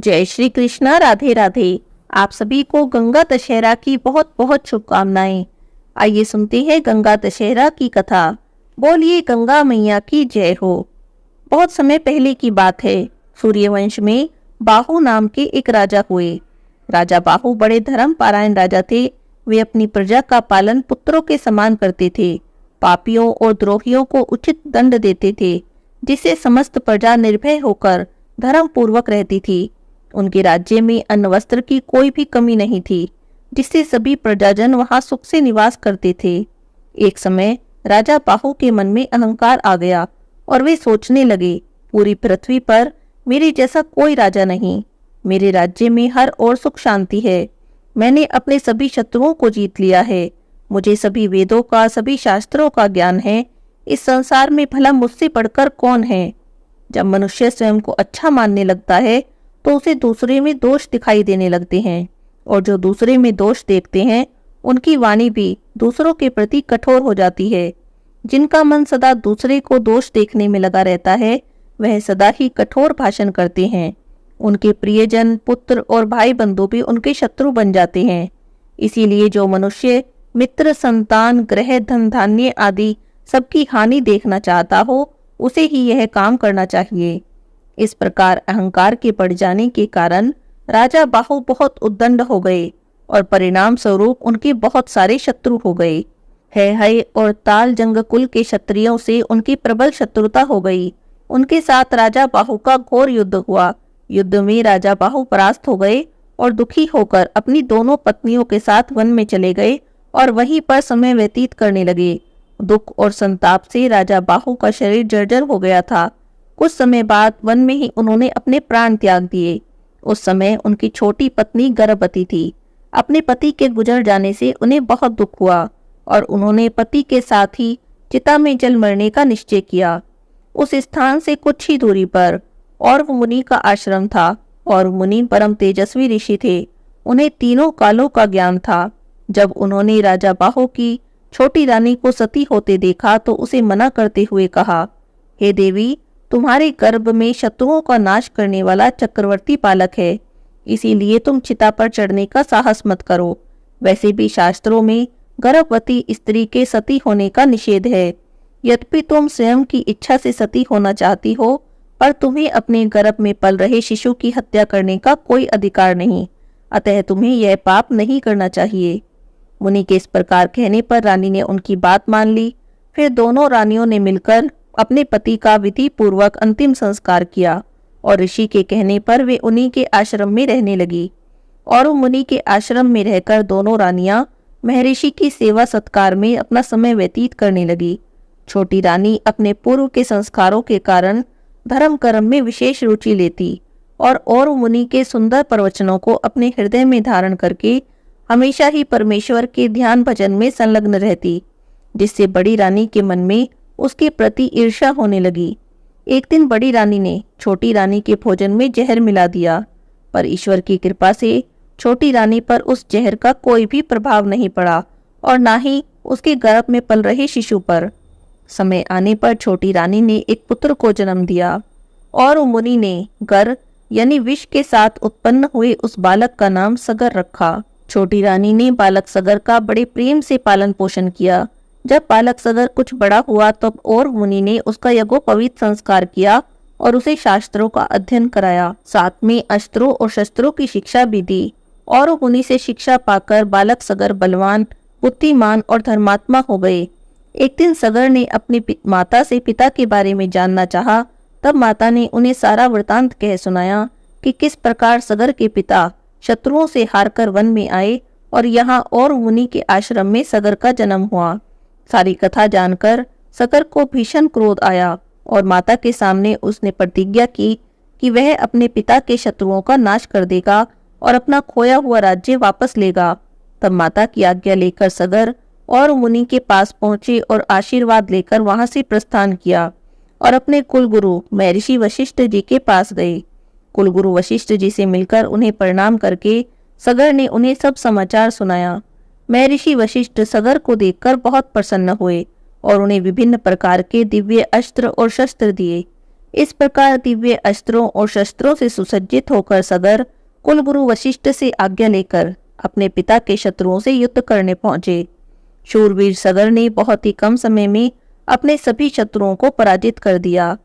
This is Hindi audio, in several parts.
जय श्री कृष्णा। राधे राधे। आप सभी को गंगा दशहरा की बहुत बहुत शुभकामनाएं। आइए सुनते हैं गंगा दशहरा की कथा। बोलिए गंगा मैया की जय हो। बहुत समय पहले की बात है। सूर्यवंश में बाहु नाम के एक राजा हुए। राजा बाहु बड़े धर्मपरायण राजा थे। वे अपनी प्रजा का पालन पुत्रों के समान करते थे। पापियों और द्रोहियों को उचित दंड देते थे, जिससे समस्त प्रजा निर्भय होकर धर्म पूर्वक रहती थी। उनके राज्य में अन्न वस्त्र की कोई भी कमी नहीं थी, जिससे सभी प्रजाजन वहां सुख से निवास करते थे। एक समय राजा बाहु के मन में अहंकार आ गया और वे सोचने लगे, पूरी पृथ्वी पर मेरे जैसा कोई राजा नहीं। मेरे राज्य में हर ओर सुख शांति है। मैंने अपने सभी शत्रुओं को जीत लिया है। मुझे सभी वेदों का, सभी शास्त्रों का ज्ञान है। इस संसार में भला मुझसे बढ़कर कौन है। जब मनुष्य स्वयं को अच्छा मानने लगता है तो उसे दूसरे में दोष दिखाई देने लगते हैं, और जो दूसरे में दोष देखते हैं उनकी वाणी भी दूसरों के प्रति कठोर हो जाती है। जिनका मन सदा दूसरे को दोष देखने में लगा रहता है, वह सदा ही कठोर भाषण करते हैं। उनके प्रियजन, पुत्र और भाई बंधु भी उनके शत्रु बन जाते हैं। इसीलिए जो मनुष्य मित्र, संतान, ग्रह, धन धान्य आदि सबकी हानि देखना चाहता हो, उसे ही यह काम करना चाहिए। इस प्रकार अहंकार के बढ़ जाने के कारण राजा बाहु बहुत उद्दंड हो गए और परिणाम स्वरूप उनके बहुत सारे शत्रु हो गए। है और ताल जंग कुल के क्षत्रियों से उनकी प्रबल शत्रुता हो गई। उनके साथ राजा बाहु का घोर युद्ध हुआ। युद्ध में राजा बाहु परास्त हो गए और दुखी होकर अपनी दोनों पत्नियों के साथ वन में चले गए और वहीं पर समय व्यतीत करने लगे। दुख और संताप से राजा बाहु का शरीर जर्जर हो गया था। कुछ समय बाद वन में ही उन्होंने अपने प्राण त्याग दिए। उस समय उनकी छोटी पत्नी गर्भवती थी। अपने पति के गुजर जाने से उन्हें बहुत दुख हुआ और उन्होंने पति के साथ ही चिता में जल मरने का निश्चय किया। उस स्थान से कुछ ही दूरी पर और मुनि का आश्रम था, और मुनि परम तेजस्वी ऋषि थे। उन्हें तीनों कालों का ज्ञान था। जब उन्होंने राजा बाहु की छोटी रानी को सती होते देखा तो उसे मना करते हुए कहा, हे देवी, तुम्हारे गर्भ में शत्रुओं का नाश करने वाला चक्रवर्ती बालक है, इसीलिए तुम चिता पर चढ़ने का साहस मत करो। वैसे भी शास्त्रों में गर्भवती स्त्री के सती होने का निषेध है। यद्यपि तुम स्वयं की इच्छा से सती होना चाहती हो, पर तुम्हें अपने गर्भ में पल रहे शिशु की हत्या करने का कोई अधिकार नहीं। अतः तुम्हें यह पाप नहीं करना चाहिए। मुनि के इस प्रकार कहने पर रानी ने उनकी बात मान ली। फिर दोनों रानियों ने मिलकर अपने पति का विधि पूर्वक अंतिम संस्कार किया और ऋषि के कहने पर वे उन्हीं के आश्रम में रहने लगी। और मुनि के आश्रम में रहकर दोनों रानियां महर्षि की सेवा सत्कार में अपना समय व्यतीत करने लगी। छोटी रानी अपने पूर्व के संस्कारों के कारण धर्म कर्म में विशेष रुचि लेती और मुनि के सुंदर प्रवचनों को अपने हृदय में धारण करके हमेशा ही परमेश्वर के ध्यान भजन में संलग्न रहती, जिससे बड़ी रानी के मन में उसके प्रति ईर्ष्या होने लगी। एक दिन बड़ी रानी ने छोटी रानी के भोजन में जहर मिला दिया, पर ईश्वर की कृपा से छोटी रानी पर उस जहर का कोई भी प्रभाव नहीं पड़ा और ना ही उसके गर्भ में पल रहे शिशु पर। समय आने पर छोटी रानी ने एक पुत्र को जन्म दिया और मुनि ने गर यानी विष के साथ उत्पन्न हुए उस बालक का नाम सगर रखा। छोटी रानी ने बालक सगर का बड़े प्रेम से पालन पोषण किया। जब बालक सगर कुछ बड़ा हुआ तब और मुनि ने उसका यज्ञोपवीत संस्कार किया और उसे शास्त्रों का अध्ययन कराया। साथ में अस्त्रों और शस्त्रों की शिक्षा भी दी। और मुनि से शिक्षा पाकर बालक सगर बलवान, बुद्धिमान और धर्मात्मा हो गए। एक दिन सगर ने अपनी माता से पिता के बारे में जानना चाहा। तब माता ने उन्हें सारा वृतांत कह सुनाया कि किस प्रकार सगर के पिता शत्रुओं से हारकर वन में आए और यहाँ और मुनि के आश्रम में सगर का जन्म हुआ। सारी कथा जानकर सगर को भीषण क्रोध आया और माता के सामने उसने प्रतिज्ञा की कि वह अपने पिता के शत्रुओं का नाश कर देगा और अपना खोया हुआ राज्य वापस लेगा। तब माता की आज्ञा लेकर सगर और मुनि के पास पहुंचे और आशीर्वाद लेकर वहां से प्रस्थान किया और अपने कुलगुरु महर्षि वशिष्ठ जी के पास गए। कुलगुरु वशिष्ठ जी से मिलकर उन्हें प्रणाम करके सगर ने उन्हें सब समाचार सुनाया। महर्षि वशिष्ठ सगर को देखकर बहुत प्रसन्न हुए और उन्हें विभिन्न प्रकार के दिव्य अस्त्र और शस्त्र दिए। इस प्रकार दिव्य अस्त्रों और शस्त्रों से सुसज्जित होकर सगर कुलगुरु वशिष्ठ से आज्ञा लेकर अपने पिता के शत्रुओं से युद्ध करने पहुंचे। शूरवीर सगर ने बहुत ही कम समय में अपने सभी शत्रुओं को पराजित कर दिया।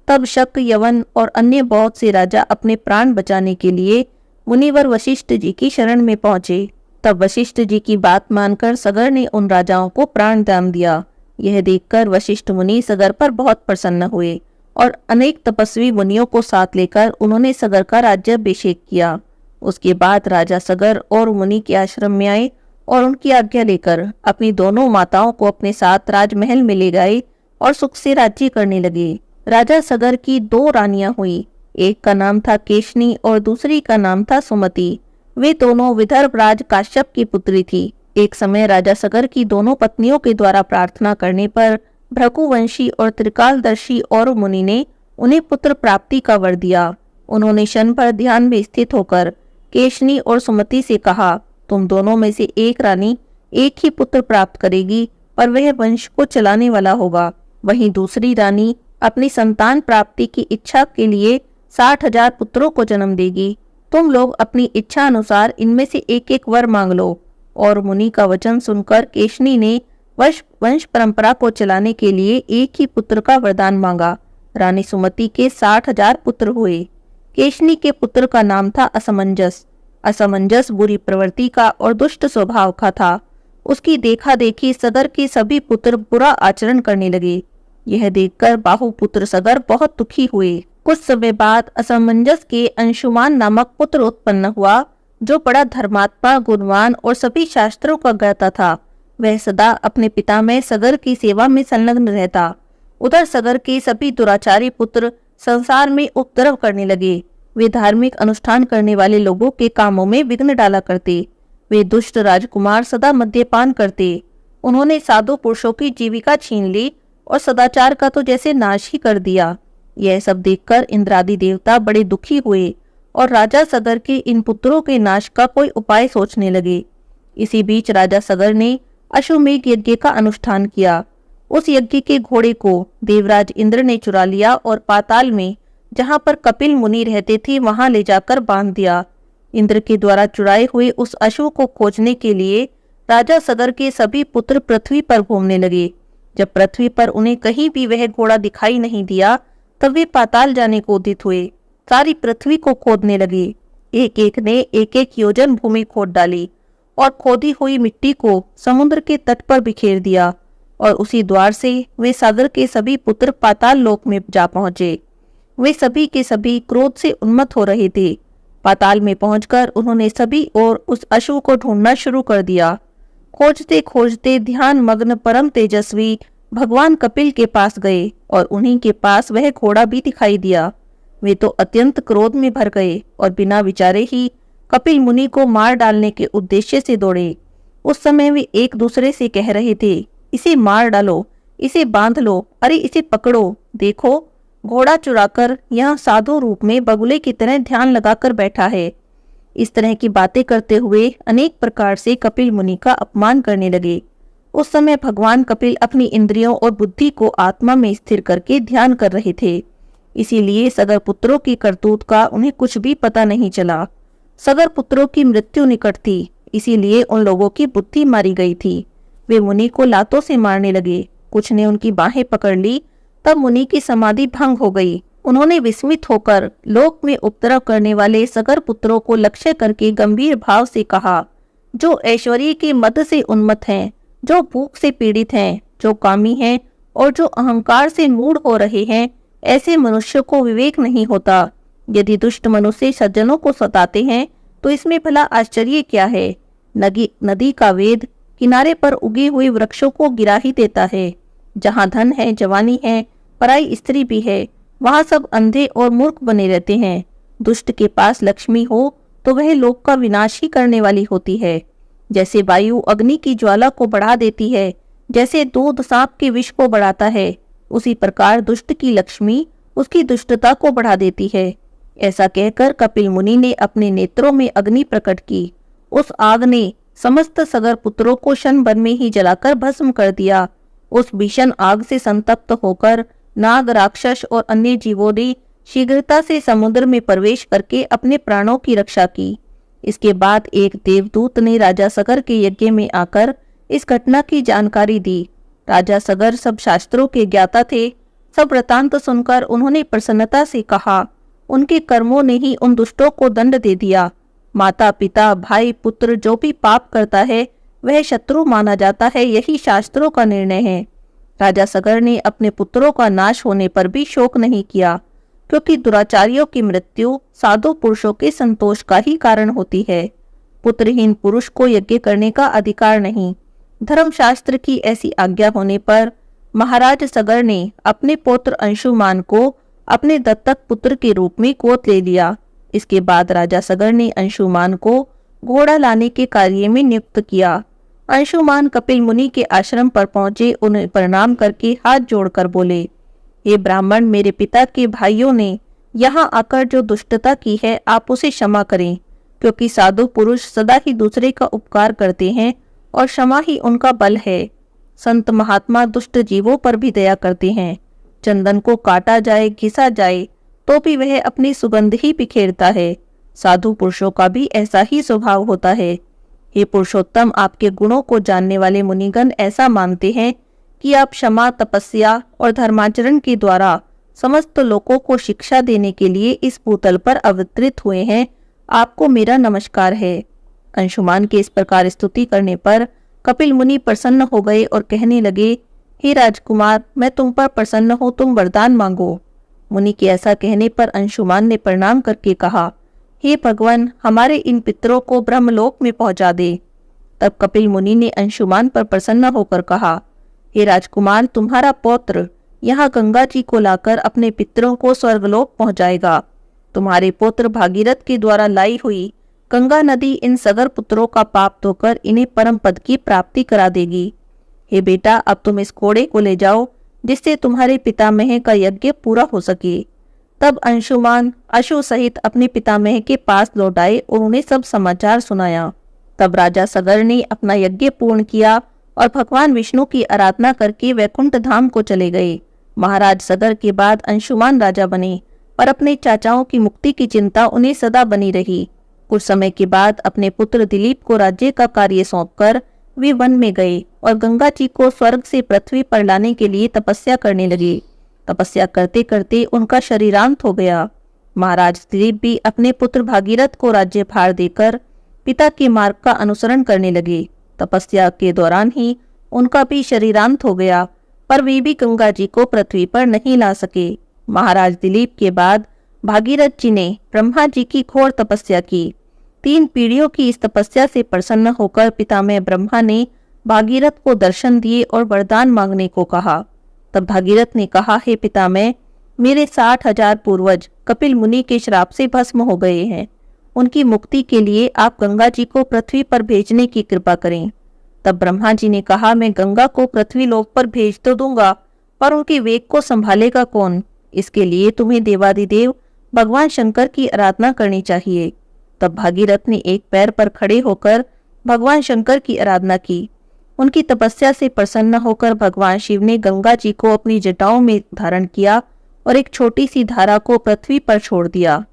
तब शक, यवन और अन्य बहुत से राजा अपने प्राण बचाने के लिए मुनिवर वशिष्ठ जी की शरण में पहुंचे। तब वशिष्ठ जी की बात मानकर सगर ने उन राजाओं को प्राण दान दिया। यह देखकर वशिष्ठ मुनि सगर पर बहुत प्रसन्न हुए और अनेक तपस्वी मुनियों को साथ लेकर उन्होंने सगर का राज्याभिषेक किया। उसके बाद राजा सगर और मुनि के आश्रम में आए और उनकी आज्ञा लेकर अपनी दोनों माताओं को अपने साथ राजमहल में ले गए और सुख से राज्य करने लगे। राजा सगर की 2 रानियां हुई, एक का नाम था केशनी और दूसरी का नाम था सुमति। वे दोनों विदर्भ राज काश्यप की पुत्री थी। एक समय राजा सगर की दोनों पत्नियों के द्वारा प्रार्थना करने पर भृगुवंशी और त्रिकालदर्शी और मुनि ने उन्हें पुत्र प्राप्ति का वर दिया। उन्होंने क्षण भर ध्यान में स्थित होकर केशनी और सुमति से कहा, तुम दोनों में से एक रानी एक ही पुत्र प्राप्त करेगी, पर वह वंश को चलाने वाला होगा। वहीं दूसरी रानी अपनी संतान प्राप्ति की इच्छा के लिए 60,000 पुत्रों को जन्म देगी। तुम लोग अपनी इच्छा अनुसार इनमें से एक एक वर मांग लो। और मुनि का वचन सुनकर केशनी ने वंश परंपरा को चलाने के लिए एक ही पुत्र का वरदान मांगा। रानी सुमति के 60,000 पुत्र हुए। केशनी के पुत्र का नाम था असमंजस। असमंजस बुरी प्रवृत्ति का और दुष्ट स्वभाव का था। उसकी देखा देखी सगर के सभी पुत्र बुरा आचरण करने लगे। यह देखकर बाहुपुत्र सगर बहुत दुखी हुए। कुछ समय बाद असमंजस के अंशुमान नामक पुत्र उत्पन्न हुआ, जो बड़ा धर्मात्मा, गुणवान और सभी शास्त्रों का ज्ञाता था। वह सदा अपने पिता में सगर की सेवा में संलग्न रहता। उधर सगर के सभी दुराचारी पुत्र संसार में उपद्रव करने लगे। वे धार्मिक अनुष्ठान करने वाले लोगों के कामों में विघ्न डाला करते। वे दुष्ट राजकुमार सदा मद्यपान करते। उन्होंने साधु पुरुषों की जीविका छीन ली और सदाचार का तो जैसे नाश ही कर दिया। यह सब देखकर इंद्रादि देवता बड़े दुखी हुए और राजा सगर के इन पुत्रों के नाश का कोई उपाय सोचने लगे। इसी बीच राजा सगर ने अश्वमेघ यज्ञ का अनुष्ठान किया। उस यज्ञ के घोड़े को देवराज इंद्र ने चुरा लिया और पाताल में, जहां पर कपिल मुनि रहते थे, वहां ले जाकर बांध दिया। इंद्र के द्वारा चुराए हुए उस अश्व को खोजने के लिए राजा सगर के सभी पुत्र पृथ्वी पर घूमने लगे। जब पृथ्वी पर उन्हें कहीं भी वह घोड़ा दिखाई नहीं दिया, तब वे पाताल जाने को उद्यत हुए। सारी पृथ्वी को खोदने लगे। एक एक ने एक एक योजन भूमि खोद डाली और खोदी हुई मिट्टी को समुद्र के तट पर बिखेर दिया, और उसी द्वार से वे सागर के सभी पुत्र पाताल लोक में जा पहुंचे। वे सभी के सभी क्रोध से उन्मत्त हो रहे थे। पाताल में पहुंचकर उन्होंने सभी ओर उस अश्व को ढूंढना शुरू कर दिया। खोजते खोजते ध्यान मग्न परम तेजस्वी भगवान कपिल के पास गए और उन्हीं के पास वह घोड़ा भी दिखाई दिया। वे तो अत्यंत क्रोध में भर गए और बिना विचारे ही कपिल मुनि को मार डालने के उद्देश्य से दौड़े। उस समय वे एक दूसरे से कह रहे थे, इसे मार डालो, इसे बांध लो, अरे इसे पकड़ो, देखो घोड़ा चुराकर यहाँ साधु रूप में बगुले की तरह ध्यान लगाकर बैठा है। इस तरह की बातें करते हुए अनेक प्रकार से कपिल मुनि का अपमान करने लगे। उस समय भगवान कपिल अपनी इंद्रियों और बुद्धि को आत्मा में स्थिर करके ध्यान कर रहे थे। इसीलिए सगर पुत्रों की करतूत का उन्हें कुछ भी पता नहीं चला। सगर पुत्रों की मृत्यु निकट थी, इसीलिए उन लोगों की बुद्धि मारी गई थी। वे मुनि को लातों से मारने लगे। कुछ ने उनकी बाहें पकड़ ली। तब मुनि की समाधि भंग हो गई। उन्होंने विस्मित होकर लोक में उपद्रव करने वाले सगर पुत्रों को लक्ष्य करके गंभीर भाव से कहा, जो ऐश्वर्य के मद से उन्मत्त हैं, जो भूख से पीड़ित हैं, जो कामी हैं और जो अहंकार से मूढ़ हो रहे हैं, ऐसे मनुष्य को विवेक नहीं होता। यदि दुष्ट मनुष्य सज्जनों को सताते हैं तो इसमें भला आश्चर्य क्या है। नदी का वेद किनारे पर उगे हुए वृक्षों को गिरा ही देता है। जहाँ धन है, जवानी है, पराई स्त्री भी है, वहाँ सब अंधे और मूर्ख बने रहते हैं। दुष्ट के पास लक्ष्मी हो तो वह लोक का विनाश ही करने वाली होती है। जैसे वायु अग्नि की ज्वाला को बढ़ा देती है, जैसे दूध सांप के विष को बढ़ाता है, उसी प्रकार दुष्ट की लक्ष्मी उसकी दुष्टता को बढ़ा देती है। ऐसा कहकर कपिल मुनि ने अपने नेत्रों में अग्नि प्रकट की। उस आग ने समस्त सगर पुत्रों को क्षण भर में ही जलाकर भस्म कर दिया। उस भीषण आग से संतप्त होकर नाग, राक्षस और अन्य जीवों ने शीघ्रता से समुद्र में प्रवेश करके अपने प्राणों की रक्षा की। इसके बाद एक देवदूत ने राजा सगर के यज्ञ में आकर इस घटना की जानकारी दी। राजा सगर सब शास्त्रों के ज्ञाता थे। सब वृतांत सुनकर उन्होंने प्रसन्नता से कहा, उनके कर्मों ने ही उन दुष्टों को दंड दे दिया। माता, पिता, भाई, पुत्र जो भी पाप करता है वह शत्रु माना जाता है, यही शास्त्रों का निर्णय है। राजा सगर ने अपने पुत्रों का नाश होने पर भी शोक नहीं किया, क्योंकि दुराचारियों की मृत्यु साधु पुरुषों के संतोष का ही कारण होती है। पुत्रहीन पुरुष को यज्ञ करने का अधिकार नहीं। धर्मशास्त्र की ऐसी आज्ञा होने पर महाराज सगर ने अपने पुत्र अंशुमान को अपने दत्तक पुत्र के रूप में गोद ले लिया। इसके बाद राजा सगर ने अंशुमान को घोड़ा लाने के कार्य में नियुक्त किया। अंशुमान कपिल मुनि के आश्रम पर पहुंचे। उन्हें प्रणाम करके हाथ जोड़कर बोले, हे ब्राह्मण, मेरे पिता के भाइयों ने यहाँ आकर जो दुष्टता की है आप उसे क्षमा करें, क्योंकि साधु पुरुष सदा ही दूसरे का उपकार करते हैं और क्षमा ही उनका बल है। संत महात्मा दुष्ट जीवों पर भी दया करते हैं। चंदन को काटा जाए, घिसा जाए तो भी वह अपनी सुगंध ही बिखेरता है। साधु पुरुषों का भी ऐसा ही स्वभाव होता है। हे पुरुषोत्तम, आपके गुणों को जानने वाले मुनिगण ऐसा मानते हैं कि आप क्षमा, तपस्या और धर्माचरण के द्वारा समस्त लोगों को शिक्षा देने के लिए इस भूतल पर अवतरित हुए हैं। आपको मेरा नमस्कार है। अंशुमान के इस प्रकार स्तुति करने पर कपिल मुनि प्रसन्न हो गए और कहने लगे, हे राजकुमार, मैं तुम पर प्रसन्न हूँ, तुम वरदान मांगो। मुनि के ऐसा कहने पर अंशुमान ने प्रणाम करके कहा, हे भगवान, हमारे इन पितरों को ब्रह्मलोक में पहुंचा दे। तब कपिल मुनि ने अंशुमान पर प्रसन्न होकर कहा, हे राजकुमार, तुम्हारा पौत्र यहाँ गंगा जी को लाकर अपने पितरों को स्वर्गलोक पहुंचाएगा। तुम्हारे पुत्र भागीरथ के द्वारा लाई हुई गंगा नदी इन सगर पुत्रों का पाप धोकर इन्हें परम पद की प्राप्ति करा देगी। हे बेटा, अब तुम इस घोड़े को ले जाओ, जिससे तुम्हारे पितामह का यज्ञ पूरा हो सके। तब अंशुमान अशु सहित अपने पितामह के पास लौट आए और उन्हें सब समाचार सुनाया। तब राजा सगर ने अपना यज्ञ पूर्ण किया और भगवान विष्णु की आराधना करके वैकुंठ धाम को चले गए। महाराज सगर के बाद अंशुमान राजा बने, पर अपने चाचाओं की मुक्ति की चिंता उन्हें सदा बनी रही। कुछ समय के बाद अपने पुत्र दिलीप को राज्य का कार्य सौंपकर वे वन में गए और गंगा जी को स्वर्ग से पृथ्वी पर लाने के लिए तपस्या करने लगे। तपस्या करते करते उनका शरीरांत हो गया। महाराज दिलीप भी अपने पुत्र भागीरथ को राज्यभार देकर पिता के मार्ग का अनुसरण करने लगे। तपस्या के दौरान ही उनका भी शरीरांत हो गया, पर वे भी गंगा जी को पृथ्वी पर नहीं ला सके। महाराज दिलीप के बाद भागीरथ जी ने ब्रह्मा जी की घोर तपस्या की। 3 पीढ़ियों की इस तपस्या से प्रसन्न होकर पितामह ब्रह्मा ने भागीरथ को दर्शन दिए और वरदान मांगने को कहा। तब भागीरथ ने कहा, हे पितामह, मेरे 60,000 पूर्वज कपिल मुनि के श्राप से भस्म हो गए हैं। उनकी मुक्ति के लिए आप गंगा जी को पृथ्वी पर भेजने की कृपा करें। तब ब्रह्मा जी ने कहा, मैं गंगा को पृथ्वी लोक पर भेज तो दूंगा, पर उनके वेग को संभालेगा कौन? इसके लिए तुम्हें देवादिदेव भगवान शंकर की आराधना करनी चाहिए। तब भागीरथ ने एक पैर पर खड़े होकर भगवान शंकर की आराधना की। उनकी तपस्या से प्रसन्न होकर भगवान शिव ने गंगा जी को अपनी जटाओं में धारण किया और एक छोटी सी धारा को पृथ्वी पर छोड़ दिया।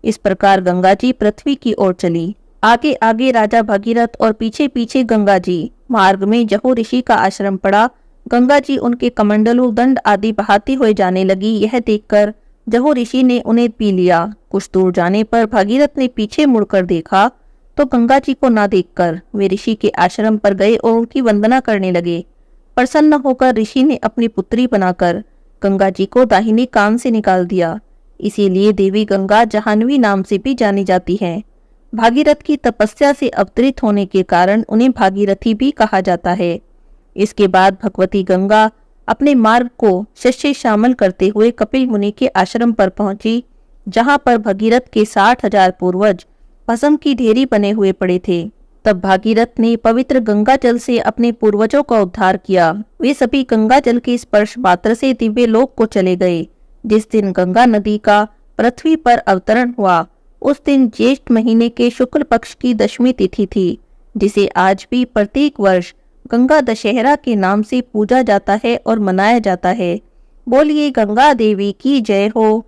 इस प्रकार गंगा जी पृथ्वी की ओर चली। आगे आगे राजा भागीरथ और पीछे पीछे गंगा जी। मार्ग में जहु ऋषि का आश्रम पड़ा। गंगा जी उनके कमंडलू, दंड आदि बहाती हुए जाने लगी। यह देखकर जहु ऋषि ने उन्हें पी लिया। कुछ दूर जाने पर भागीरथ ने पीछे मुड़कर देखा तो गंगा जी को ना देखकर वे ऋषि के आश्रम पर गए और उनकी वंदना करने लगे। प्रसन्न होकर ऋषि ने अपनी पुत्री बनाकर गंगा जी को दाहिने कान से निकाल दिया। इसीलिए देवी गंगा जाह्नवी नाम से भी जानी जाती है। भागीरथ की तपस्या से अवतरित होने के कारण उन्हें भागीरथी भी कहा जाता है। इसके बाद भगवती गंगा अपने मार्ग को शस्य शामल करते हुए कपिल मुनि के आश्रम पर पहुंची, जहां पर भगीरथ के 60,000 पूर्वज भस्म की ढेरी बने हुए पड़े थे। तब भागीरथ ने पवित्र गंगा जल से अपने पूर्वजों का उद्धार किया। वे सभी गंगा जल के स्पर्श मात्र से दिव्य लोक को चले गए। जिस दिन गंगा नदी का पृथ्वी पर अवतरण हुआ, उस दिन ज्येष्ठ महीने के शुक्ल पक्ष की 10वीं तिथि थी, जिसे आज भी प्रत्येक वर्ष गंगा दशहरा के नाम से पूजा जाता है और मनाया जाता है। बोलिए गंगा देवी की जय हो।